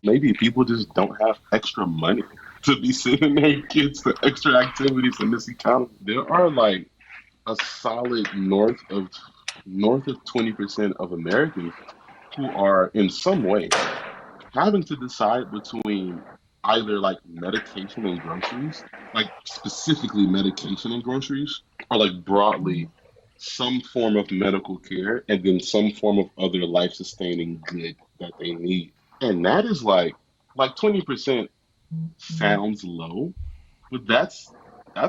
maybe people just don't have extra money to be sending their kids to extra activities in this economy. There are like a solid north of 20% of Americans who are in some way having to decide between either like medication and groceries, like specifically medication and groceries, or like broadly some form of medical care and then some form of other life sustaining good that they need. And that is like 20% sounds low, but that's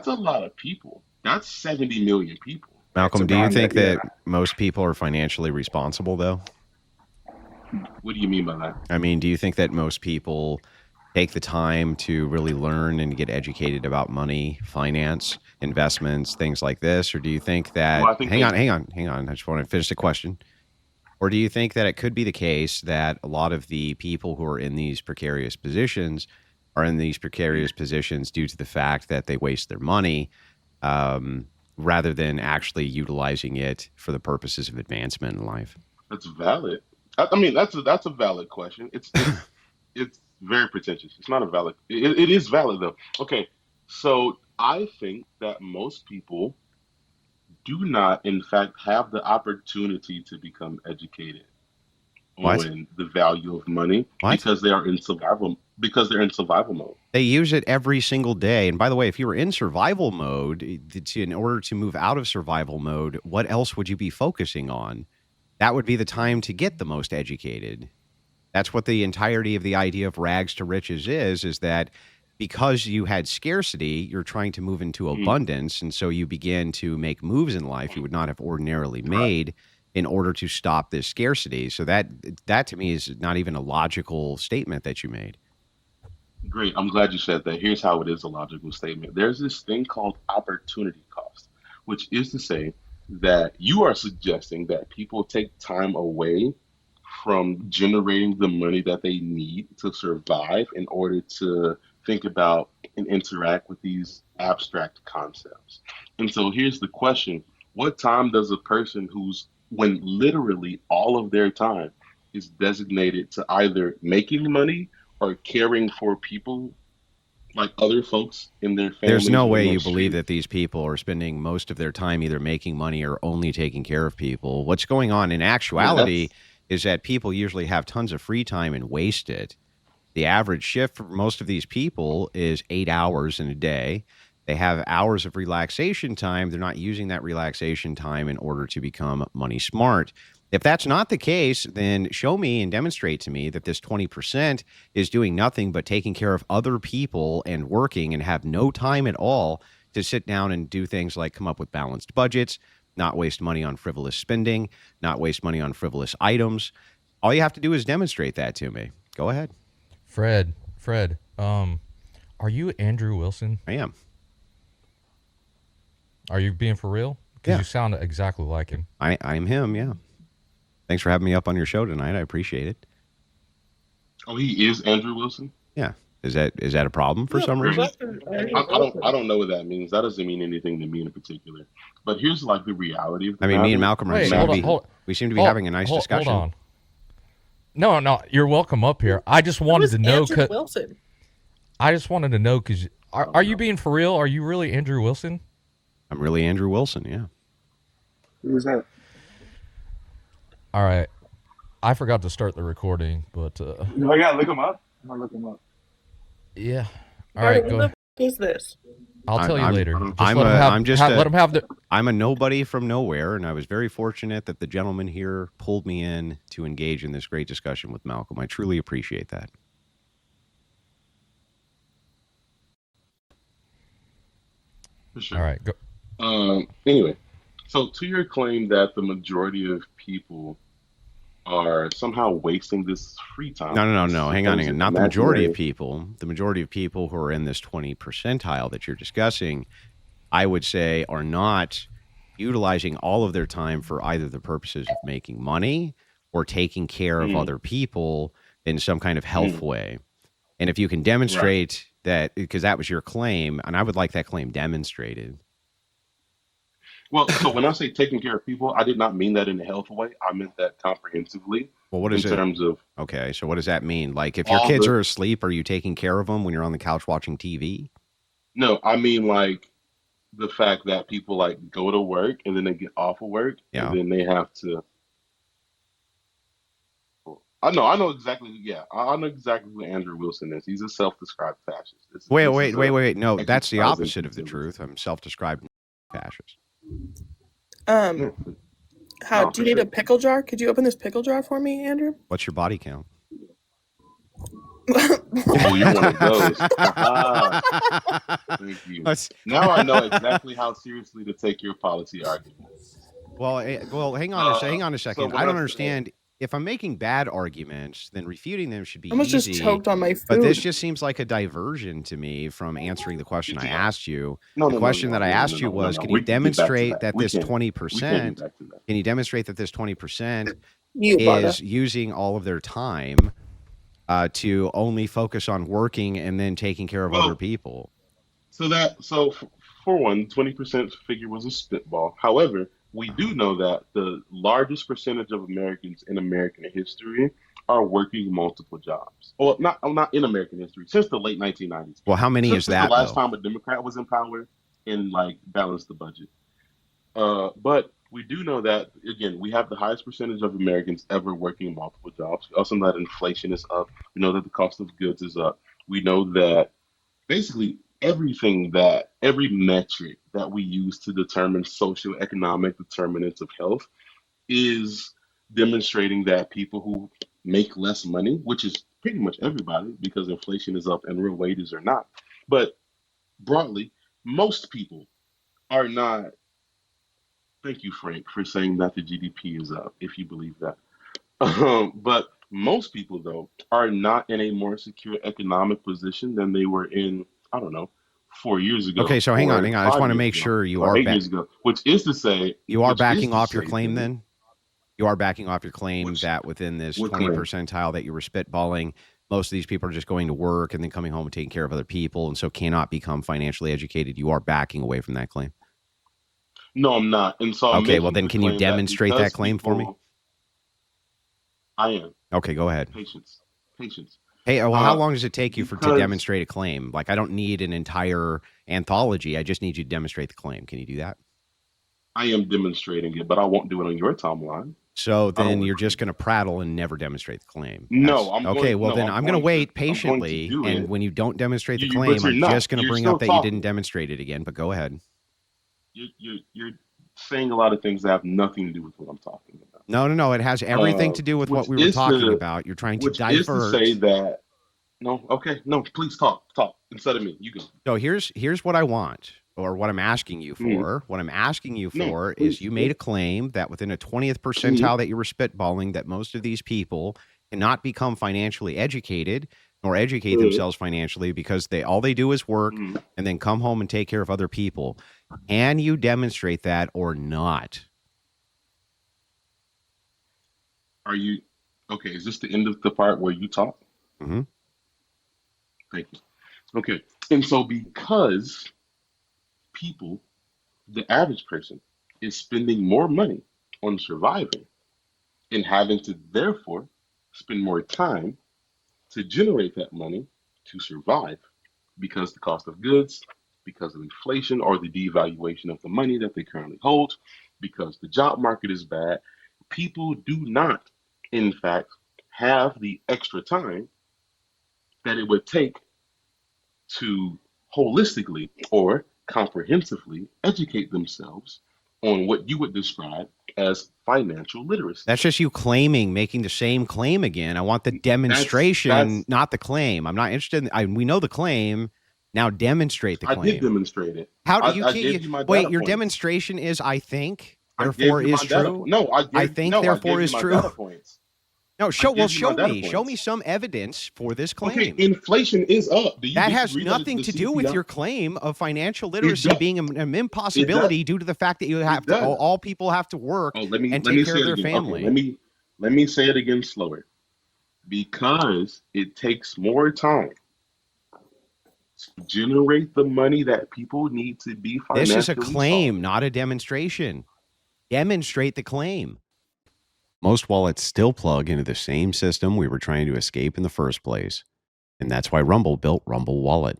a lot of people. That's 70 million people. That's Malcolm, do you about think it. Yeah. that most people are financially responsible, though? What do you mean by that? I mean, do you think that most people take the time to really learn and get educated about money, finance, investments, things like this? Or do you think Well, that, I think hang they on, hang on, hang on. I just want to finish the question. Or do you think that it could be the case that a lot of the people who are in these precarious positions are in these precarious positions due to the fact that they waste their money rather than actually utilizing it for the purposes of advancement in life? that's valid. I mean, that's a valid question. It's very pretentious. It's not a valid. It is valid though. Okay, so I think that most people do not, in fact, have the opportunity to become educated What? on the value of money What? because they're in survival mode. They use it every single day. And by the way, if you were in survival mode, in order to move out of survival mode, what else would you be focusing on? That would be the time to get the most educated. That's what the entirety of the idea of rags to riches is that because you had scarcity, you're trying to move into Mm, abundance. And so you begin to make moves in life you would not have ordinarily right. made in order to stop this scarcity. So that to me is not even a logical statement that you made. Great. I'm glad you said that. Here's how it is a logical statement. There's this thing called opportunity cost, which is to say that you are suggesting that people take time away from generating the money that they need to survive in order to think about and interact with these abstract concepts. And so here's the question: what time does a person who's when literally all of their time is designated to either making money or caring for people like other folks in their There's families no or way in their you believe street? that these people are spending most of their time either making money or only taking care of people. What's going on in Yeah, actuality that's is that people usually have tons of free time and waste it. The average shift for most of these people is 8 hours in a day. They have hours of relaxation time. They're not using that relaxation time in order to become money smart. If that's not the case, then show me and demonstrate to me that this 20% is doing nothing but taking care of other people and working and have no time at all to sit down and do things like come up with balanced budgets, not waste money on frivolous spending, not waste money on frivolous items. All you have to do is demonstrate that to me. Go ahead. Fred, are you Andrew Wilson? I am. Are you being for real? Because Yeah. you sound exactly like him. I'm him. Yeah. Thanks for having me up on your show tonight. I appreciate it. oh, he is Andrew Wilson. Yeah. Is that a problem for Yeah, some Great. reason? Professor I Wilson. don't know what that means. That doesn't mean anything to me in particular. But here's like the reality of the I mean, me and matter. Malcolm Wait, seem to hold on, be Imagine. hold, we seem to be hold, having a nice hold discussion. on. No, you're welcome up here. I just Who wanted is to know. Andrew Wilson? I just wanted to know because Oh are you no. being for real? Are you really Andrew Wilson? I'm really Andrew Wilson. Yeah. Who is that? All right. I forgot to start the recording, but No, I gotta look him up. I'm gonna look him up. yeah. All Barney, right, what go the ahead. f- is this? I'll I'm tell you I'm later. I don't Just I'm let a him have, I'm just let a him have the. I'm a nobody from nowhere, and I was very fortunate that the gentleman here pulled me in to engage in this great discussion with Malcolm. I truly appreciate that. For All sure. right, go. Anyway, so to your claim that the majority of people are somehow wasting this free time, No, no, no, this no. Hang on, hang supposed on. Not the majority of imaginary. people. The majority of people who are in this 20 percentile that you're discussing, I would say, are not utilizing all of their time for either the purposes of making money or taking care of Mm, other people in some kind of health mm, way. And if you can right. demonstrate that, because that was your claim, and I would like that claim demonstrated. Well, so when I say taking care of people, I did not mean that in a healthful way. I meant that comprehensively Well, what in is it? terms of Okay, so what does that mean? Like, if your all kids the. are asleep, are you taking care of them when you're on the couch watching TV? No, I mean like the fact that people like go to work and then they get off of work and Yeah. then they have to. I know exactly. Yeah, I know exactly who Andrew Wilson is. He's a self-described fascist. Wait, This wait, is wait, a wait, wait. No, that's the exercise in opposite of the futility. truth. I'm self-described fascist. Um, Yeah, how no, do for you need a sure. pickle jar? Could you open this pickle jar for me, Andrew? What's your body count? Oh, you're one of those. Haha. Thank you. Let's- Now I know exactly how seriously to take your policy argument. well, hang on a So second. when I don't I say, understand. If I'm making bad arguments, then refuting them should be I almost just easy. choked on my But this food. just seems like a diversion to me from answering the question I asked you. no, The no, no, question no, that I no, no, asked you no, no, was, no. can you We can get back to demonstrate that. that this We can't get 20%, back to that. can you demonstrate that this 20% Mute, Barda. is using all of their time to only focus on working and then taking care of other Well, people? for one, 20% figure was a spitball. However, we do know that the largest percentage of Americans in American history are working multiple jobs. Well, not in American history, since the late 1990s. Well, how many Since is the that last though? time a Democrat was in power and like balanced the budget. But we do know that again, we have the highest percentage of Americans ever working multiple jobs. We also know that inflation is up. We know that the cost of goods is up. We know that basically every metric that we use to determine socioeconomic determinants of health is demonstrating that people who make less money, which is pretty much everybody because inflation is up and real wages are not, but broadly, most people are not. Thank you, Frank, for saying that the GDP is up, if you believe that. But most people, though, are not in a more secure economic position than they were in, I don't know, 4 years Okay, ago, so hang on, or hang on. I just five want to years make ago, sure you or are 8 years ago, which is backing to off your say claim then, then? You are backing off your claim which that within this what 20 claim? percentile that you were spitballing, most of these people are just going to work and then coming home and taking care of other people and so cannot become financially educated. You are backing away from that claim. No, I'm not. And so I'm Okay, well making then the can you claim that demonstrate that because claim for me? people, I am Okay, go ahead. patience, patience. Hey, well, how Uh, long does it take you for to because demonstrate a claim? Like, I don't need an entire anthology. I just need you to demonstrate the claim. Can you do that? I am demonstrating it, but I won't do it on your timeline. So I don't then want you're to just create going to that. prattle and never demonstrate the claim. No, That's I'm okay. going. Well, No, then I'm going to wait I'm going to patiently. do And it. when you don't demonstrate the But claim, you're I'm not. just going to You're bring up still that you didn't talking. demonstrate it again. But go ahead. You're saying a lot of things that have nothing to do with what I'm talking about. No, no, no. It has everything to do with what Which we were is talking to about. You're trying to which is to say divert. that no, okay, no, please talk instead of me. You go. So here's what I want, or what I'm asking you Mm, for. What I'm asking you no, for is please, you yeah. made a claim that within a 20th Mm, percentile that you were spitballing, that most of these people cannot become financially educated nor educate uh, themselves financially because all they do is work mm. and then come home and take care of other people. Can you demonstrate that or not? Are you okay? Is this the end of the part where you talk? Hmm. Thank you. Okay, and so because people, the average person, is spending more money on surviving and having to therefore spend more time to generate that money to survive because the cost of goods, because of inflation or the devaluation of the money that they currently hold, because the job market is bad, people do not, in fact, have the extra time that it would take to holistically or comprehensively educate themselves on what you would describe as financial literacy. That's just you making the same claim again. I want the demonstration, That's not the claim. I'm not interested we know the claim. Now demonstrate the I did claim. demonstrate it. How do I gave you my wait, data your points. demonstration is I think, I gave therefore you is my data true. point. No, I think, I therefore gave you is my true. data points. No, I gave you my show data me. Show points. me some evidence for this Okay, claim. inflation is up. Do you That has disagree that nothing the to do with CPI? your claim of financial It literacy does. being an It does. impossibility due to the fact that you It have to does. all people have to work Oh, and let take me care say of it their again. Okay, family. let me say it again slower. Because it takes more time generate the money that people need to be This is a financially claim, solvent. not a demonstration. Demonstrate the claim. Most wallets still plug into the same system we were trying to escape in the first place. And that's why Rumble built Rumble Wallet.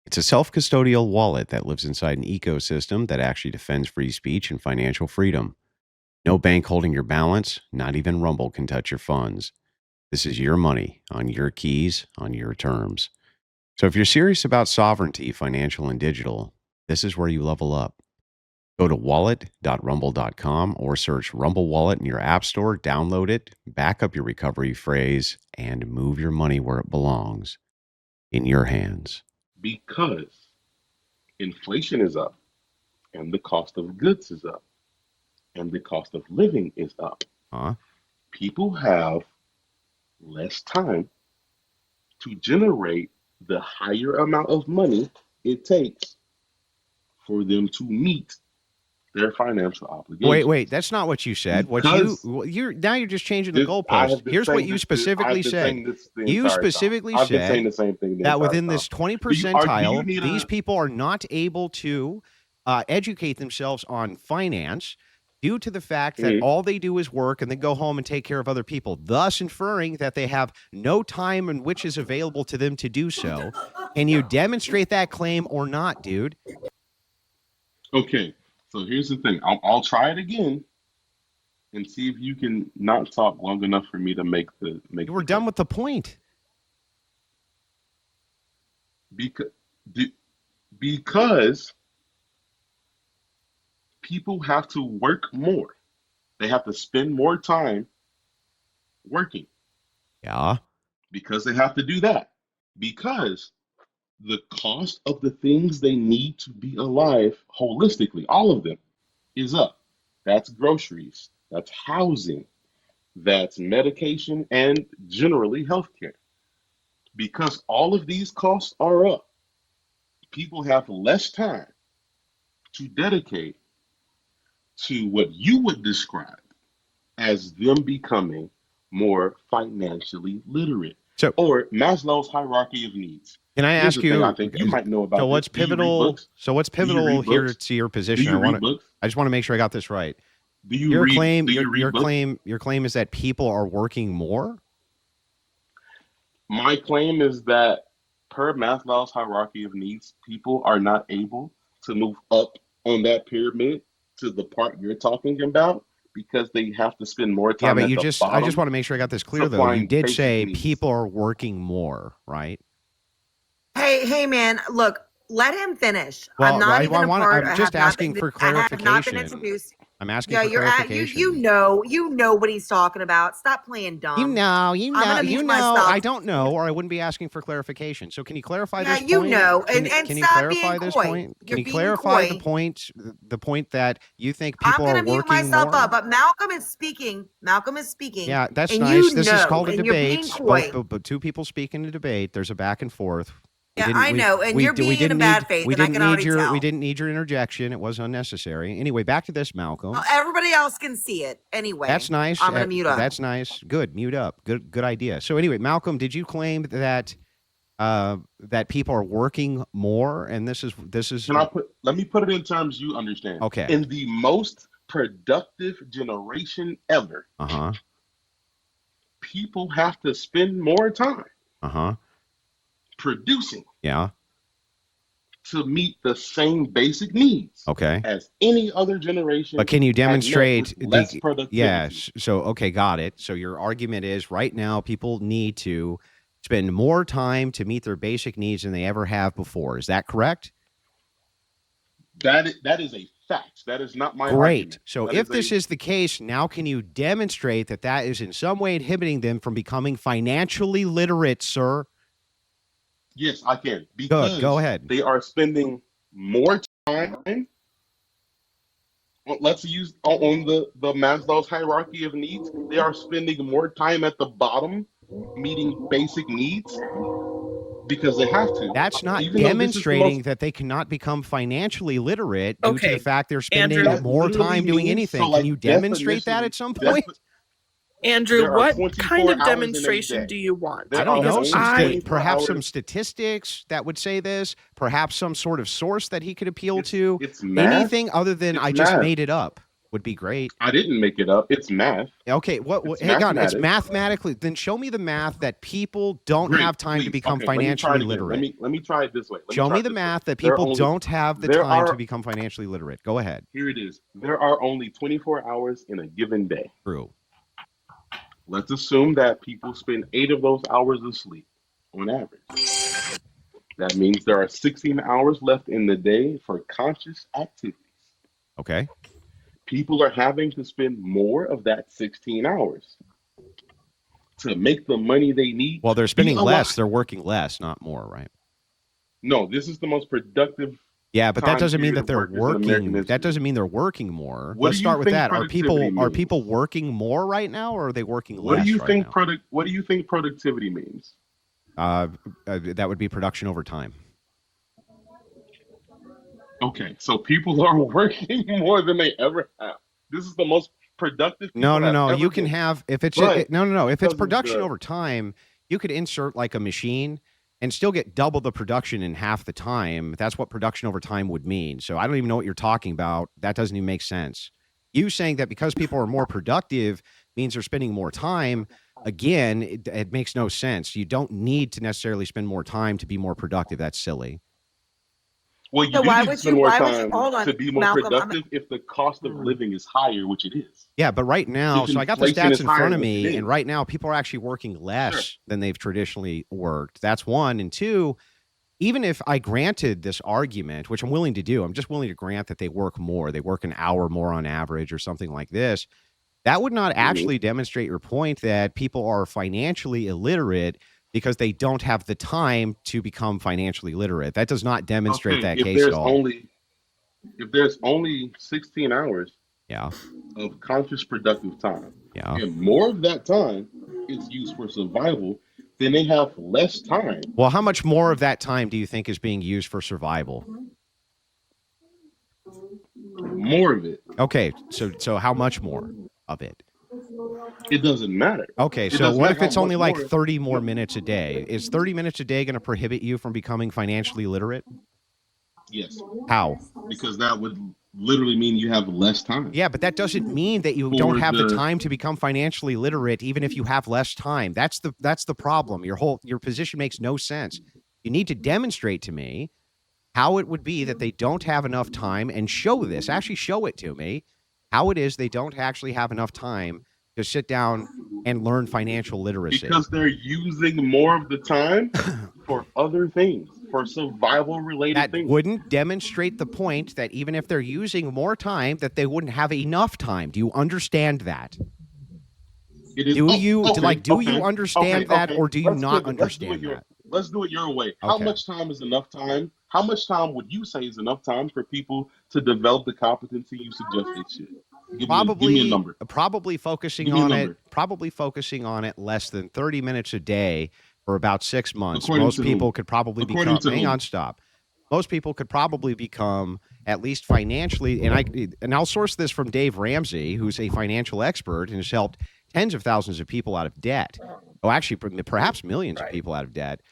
It's a self-custodial wallet that lives inside an ecosystem that actually defends free speech and financial freedom. No bank holding your balance, not even Rumble can touch your funds. This is your money on your keys, on your terms. So if you're serious about sovereignty, financial and digital, this is where you level up. Go to wallet.rumble.com or search Rumble Wallet in your app store, download it, back up your recovery phrase, and move your money where it belongs, in your hands. Because inflation is up, and the cost of goods is up, and the cost of living is up. People have less time to generate the higher amount of money it takes for them to meet their financial obligations. Wait, that's not what you said. Because You're just changing the I goalpost. have been Here's what saying you this. specifically I've been said. saying this the You entire time. specifically I've been saying said the same thing the that entire within time. this 20 Do you percentile, need these people are not able to educate themselves on finance due to the fact that all they do is work and then go home and take care of other people, thus inferring that they have no time in which is available to them to do so. Can you demonstrate that claim or not, dude? Okay, so here's the thing. I'll try it again and see if you can not talk long enough for me to make the make. We're done with the point. Because people have to work more. They have to spend more time working. Yeah. Because they have to do that. Because the cost of the things they need to be alive holistically, all of them, is up. That's groceries, that's housing, that's medication, and generally healthcare. Because all of these costs are up, people have less time to dedicate to what you would describe as them becoming more financially literate. So, or Maslow's hierarchy of needs. Can I ask you? I think you might know about. So what's this. pivotal? So what's pivotal here to your position? I just want to make sure I got this right. Do you your read, claim? do you your read claim? Your claim is that people are working more. My claim is that per Maslow's hierarchy of needs, people are not able to move up on that pyramid to the part you're talking about because they have to spend more time. Yeah, but I just want to make sure I got this clear though. You did say people are working more, right? Hey, man, look, let him finish. Well, I'm not even a part. I'm just asking for clarification. I have not been introduced. I'm asking for clarification. You know what he's talking about. Stop playing dumb. You know. I don't know, or I wouldn't be asking for clarification. So can you clarify this point? Yeah, you know, and can you stop clarify being this coy. point? Can you being clarify coy. the point that you think people are working more? I'm going to mute myself up, but Malcolm is speaking. Yeah, that's nice. This is called a debate. But two people speak in a debate. There's a back and forth. Yeah, I know, and you're being in bad faith, and I can already tell. We didn't need your interjection. It was unnecessary. Anyway, back to this, Malcolm. Well, everybody else can see it anyway. That's nice. I'm going to mute up. That's nice. Good. Mute up. Good idea. So anyway, Malcolm, did you claim that that people are working more? And this is. Let me put it in terms you understand. Okay. In the most productive generation ever, people have to spend more time. Producing to meet the same basic needs as any other generation. But can you demonstrate less productivity? Yes. So okay, got it. So your argument is right now people need to spend more time to meet their basic needs than they ever have before. Is that correct? That is a fact. That is not my argument. So that if this is the case, now can you demonstrate that that is in some way inhibiting them from becoming financially literate, sir? Yes, I can. Because go ahead. They are spending more time. Let's use on the Maslow's hierarchy of needs. They are spending more time at the bottom meeting basic needs because they have to. That's not demonstrating that they cannot become financially literate due to the fact they're spending more time doing anything. Can you demonstrate that at some point? Andrew, There are what kind 24 of hours in a demonstration day. do you want? I There don't are Because know. only I 24 Perhaps some hours. statistics that would say this. Perhaps some sort of source that he could appeal It's to. it's math. Anything other than It's I just math. made it up would be great. I didn't make it up. It's math. Okay, It's hang on. It's mathematics. mathematically. Then show me the math that people don't Great, have time to please. become Okay, let me try financially it again. literate. Let me try it this way. Let me Show try me it the this way. math that There are people only don't have the there time to are become financially literate. Go ahead. here it is. There are only 24 hours in a given day. True. Let's assume that people spend 8 of those hours asleep on average. That means there are 16 hours left in the day for conscious activities. Okay. People are having to spend more of that 16 hours to make the money they need Well, they're to be spending alive. less. They're working less, not more, right? No, this is the most productive Yeah, but that time doesn't mean period that of they're workers in American working. That history. doesn't mean they're working more. What Let's do you start with think that. Are productivity people means? working more right now, or are they working What do less you right think now? What do you think productivity means? That would be production over time. Okay, so people are working more than they ever have. This is the most productive No, people no, have no. ever You can been. have if it's But no. If it's because of production the over time, you could insert like a machine and still get double the production in half the time. That's what production over time would mean. So I don't even know what you're talking about. That doesn't even make sense. You saying that because people are more productive means they're spending more time. Again, it makes no sense. You don't need to necessarily spend more time to be more productive. That's silly. well, you So do why need to would spend you? more Why would you? time Hold on, to be more Malcolm. productive if the cost of living is higher, which it is. Yeah, but right now, If so I got the inflation stats is in higher, front of which it me, and is. right now people are actually working Sure. less than they've traditionally worked. That's one. And two, even if I granted this argument, which I'm willing to do, I'm just willing to grant that they work more. They work an hour more on average or something like this. That would not Mhm. actually demonstrate your point that people are financially illiterate because they don't have the time to become financially literate. That does not demonstrate Okay, that case at all. if there's only 16 hours Yeah. of conscious productive time, Yeah. and more of that time is used for survival, then they have less time. Well, how much more of that time do you think is being used for survival? More of it. Okay, so how much more of it? It doesn't matter. Okay, It so doesn't what matter if it's how only much like more. 30 more No, minutes a day? Is 30 minutes a day going to prohibit you from becoming financially literate? yes, How? because that would literally mean you have less time Yeah, but that doesn't mean that you don't for have the the. time to become financially literate even if you have less time. That's the problem. Your position makes no sense. You need to demonstrate to me how it would be that they don't have enough time and show this. Actually show it to me. How it is they don't actually have enough time to sit down and learn financial literacy. Because they're using more of the time for other things, for survival related That things. wouldn't demonstrate the point that even if they're using more time, that they wouldn't have enough time. Do you understand that? It is. Do Oh, you okay, do you okay, understand okay, that, okay. or do you not understand that? Let's do it your way. How Okay. much time is enough time? How much time would you say is enough time for people to develop the competency you suggest they should? Give me a number. Probably focusing Give me a on number. it less than 30 minutes a day for about 6 months. According Most to people whom? could probably According become to hang whom? on, stop. Most people could probably become at least financially, and I'll source this from Dave Ramsey, who's a financial expert and has helped tens of thousands of people out of debt. Oh, actually, perhaps millions of people out of debt.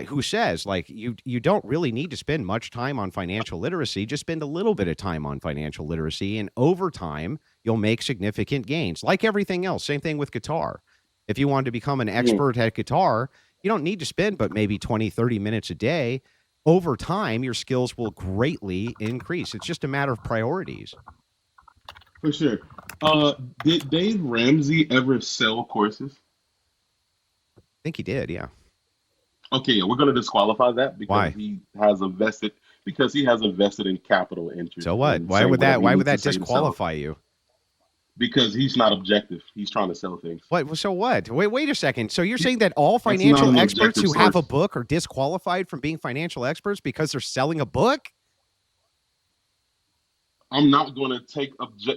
Who says like you don't really need to spend much time on financial literacy, just spend a little bit of time on financial literacy, and over time you'll make significant gains. Like everything else, same thing with guitar. If you wanted to become an expert at guitar, you don't need to spend but maybe 20, 30 minutes a day. Over time, your skills will greatly increase. It's just a matter of priorities. For sure. Did Dave Ramsey ever sell courses? I think he did, yeah. Okay, yeah, we're going to disqualify that Why? he has a vested in capital interest. So what? in Why saying would whatever he that needs to say to sell it. disqualify you? Because he's not objective. He's trying to sell things. What? So what? Wait a second. So you're saying that all That's not financial an experts who objective have a source. book are disqualified from being financial experts because they're selling a book? I'm not going to take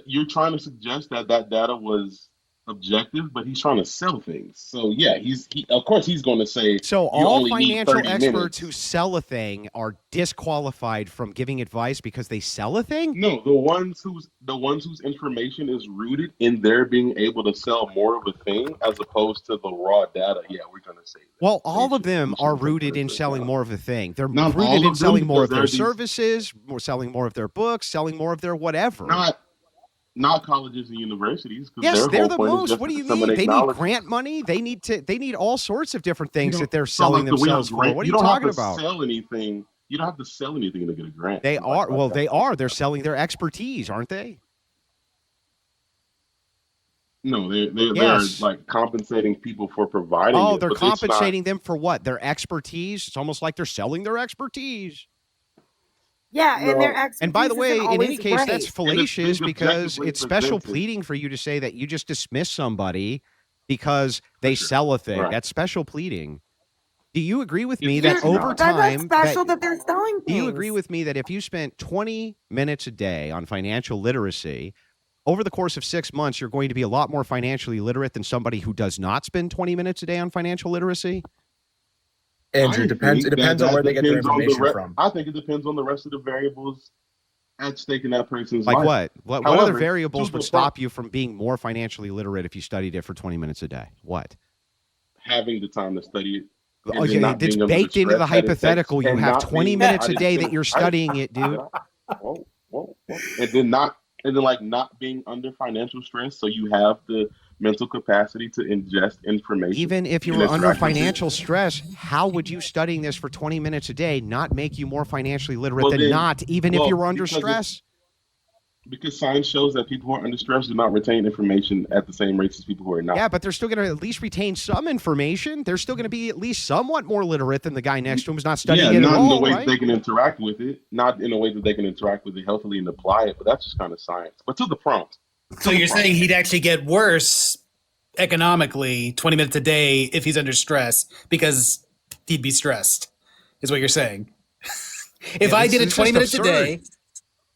you're trying to suggest that data was objective, but he's trying to sell things. So yeah, he of course he's going to say So you all only need financial 30 experts minutes. who sell a thing are disqualified from giving advice because they sell a thing? No, the ones whose information is rooted in their being able to sell more of a thing as opposed to the raw data. Yeah, we're going to say that. Well, all of them are rooted in selling more of a thing. They're rooted in selling more of their services, selling more of their books, selling more of their whatever. Not colleges and universities. Yes, they're the point is most. just What do to you mean? disseminate They need knowledge. grant money. They need all sorts of different things that they're So, selling like, we have themselves for. grant- What are you talking don't have about? to sell anything. You don't have to sell anything to get a grant. They are. Like Well, that. they are. They're selling their expertise, aren't they? No, Yes. they're like compensating people for providing Oh, it. they're but it's not- compensating them for what? Their expertise? It's almost like they're selling their expertise. Yeah, and their No. expertise And by the way, isn't in any always case, great. that's fallacious being because objectively it's special presented. pleading for you to say that you just dismiss somebody because they sell a thing. Right. That's special pleading. Do you agree with me It's that not. over That's not time, special that they're selling things. do you agree with me that if you spent 20 minutes a day on financial literacy, over the course of 6 months, you're going to be a lot more financially literate than somebody who does not spend 20 minutes a day on financial literacy? Andrew, I depends. think It depends on that where they get their depends on the information from. I think it depends on the rest of the variables at stake in that person's Like life. what? What other However, variables to would the stop you from being more financially literate if you studied it for 20 minutes a day? What? Having the time to study it. and then Okay, not it's being under baked into the stress that it takes, hypothetical. You and have not 20 being- minutes I a didn't day finish- that you're I- studying it, dude. Whoa. And then like not being under financial stress, so you have the mental capacity to ingest information. Even if you and were under interact with it. financial stress, how would you studying this for 20 minutes a day not make you more financially literate Well, than then- not, even if well, you were under because it- stress? Because science shows that people who are under stress do not retain information at the same rates as people who are not. Yeah, but they're still going to at least retain some information. They're still going to be at least somewhat more literate than the guy next to him who's not studying it not at in the all, way right? that they can interact with it, not in a way that they can interact with it healthily and apply it, but that's just kind of science. But to the prompt. So you're saying he'd actually get worse economically 20 minutes a day if he's under stress because he'd be stressed, is what you're saying. If Yeah, I this did it is 20 just minutes absurd. a day.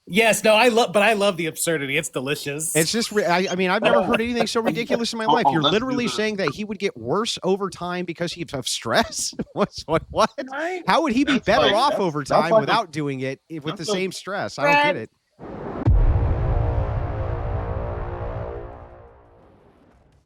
Yes, no, I love the absurdity. It's delicious. It's just, I mean, I've never heard anything so ridiculous in my life. You're let's do literally the- saying that he would get worse over time because he's of stress? What? Right? How would he be That's better like- off that's- over that's time like a- without doing it with the that's a- same stress? I don't get it.